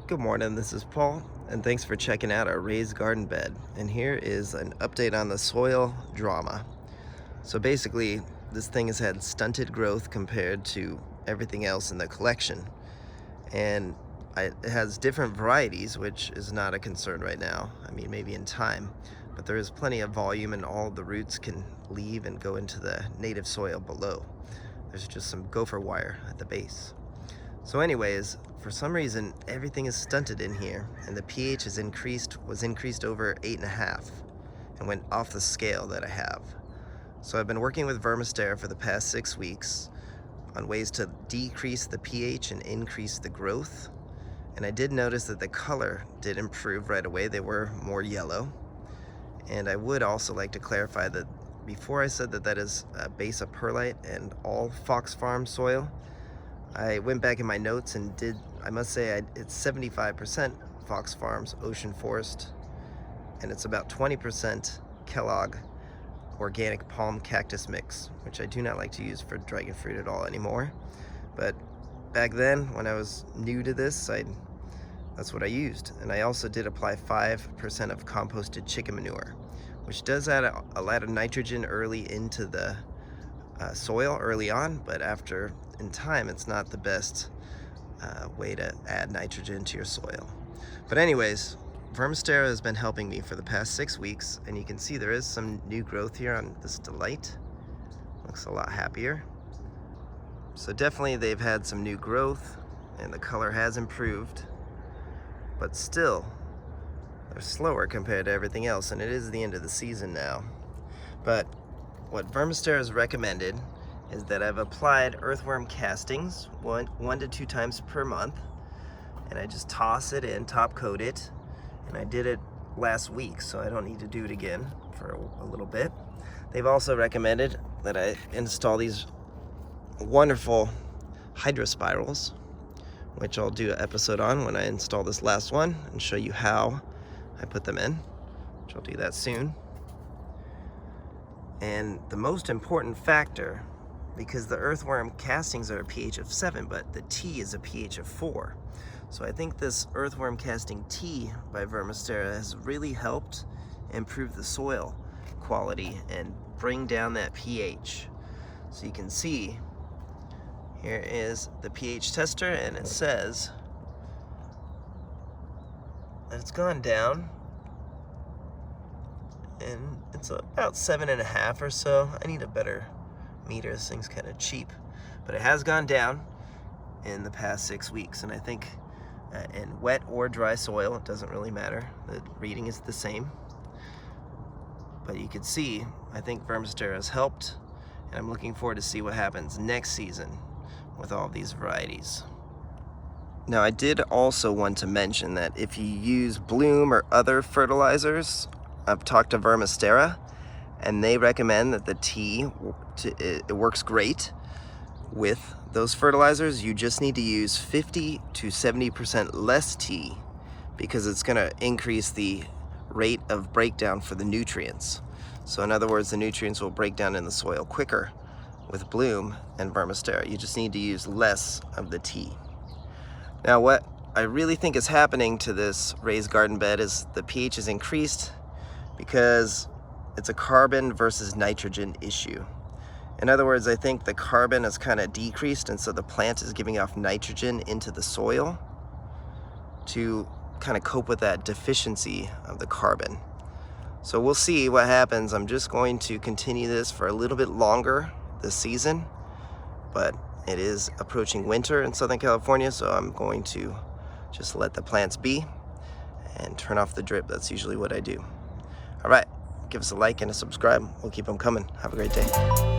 Good morning, this is Paul, and thanks for checking out our raised garden bed. And here is an update on the soil drama. So basically, this thing has had stunted growth compared to everything else in the collection. And it has different varieties, which is not a concern right now. I mean, maybe in time, but there is plenty of volume and all the roots can leave and go into the native soil below. There's just some gopher wire at the base. So anyways, for some reason, everything is stunted in here, and the pH was increased over 8.5 and went off the scale that I have. So I've been working with Vermistera for the past 6 weeks on ways to decrease the pH and increase the growth. And I did notice that the color did improve right away. They were more yellow. And I would also like to clarify that before I said that that is a base of perlite and all Fox Farm soil, I went back in my notes and I must say it's 75% Fox Farms Ocean Forest, and it's about 20% Kellogg Organic Palm Cactus Mix, which I do not like to use for dragon fruit at all anymore. But back then, when I was new to this, that's what I used. And I also did apply 5% of composted chicken manure, which does add a lot of nitrogen early into the soil early on, but in time, it's not the best way to add nitrogen to your soil. But anyways, Vermistera has been helping me for the past 6 weeks, and you can see there is some new growth here on this Delight. Looks a lot happier. So definitely they've had some new growth, and the color has improved, but still, they're slower compared to everything else, and it is the end of the season now. But what Vermistera has recommended is that I've applied earthworm castings one to 2 times per month, and I just toss it in, top coat it, and I did it last week, so I don't need to do it again for a little bit. They've also recommended that I install these wonderful hydrospirals, which I'll do an episode on when I install this last one and show you how I put them in, which I'll do that soon. And the most important factor, because the earthworm castings are a pH of 7, but the tea is a pH of 4. So I think this earthworm casting tea by Vermistera has really helped improve the soil quality and bring down that pH. So you can see, here is the pH tester, and it says that it's gone down, and it's about 7.5 or so. I need a better meter. This thing's kind of cheap, but it has gone down in the past 6 weeks, and I think in wet or dry soil, it doesn't really matter. The reading is the same. But you can see, I think Vermistera has helped, and I'm looking forward to see what happens next season with all these varieties. Now, I did also want to mention that if you use Bloom or other fertilizers, I've talked to Vermistera, and they recommend that the tea, it works great with those fertilizers. You just need to use 50 to 70% less tea, because it's going to increase the rate of breakdown for the nutrients. So in other words, the nutrients will break down in the soil quicker with Bloom and Vermistera. You just need to use less of the tea. Now, what I really think is happening to this raised garden bed is the pH is increased because it's a carbon versus nitrogen issue. In other words, I think the carbon is kind of decreased, and so the plant is giving off nitrogen into the soil to kind of cope with that deficiency of the carbon. So we'll see what happens. I'm just going to continue this for a little bit longer this season, but it is approaching winter in Southern California, so I'm going to just let the plants be and turn off the drip. That's usually what I do. All right, give us a like and a subscribe. We'll keep them coming. Have a great day.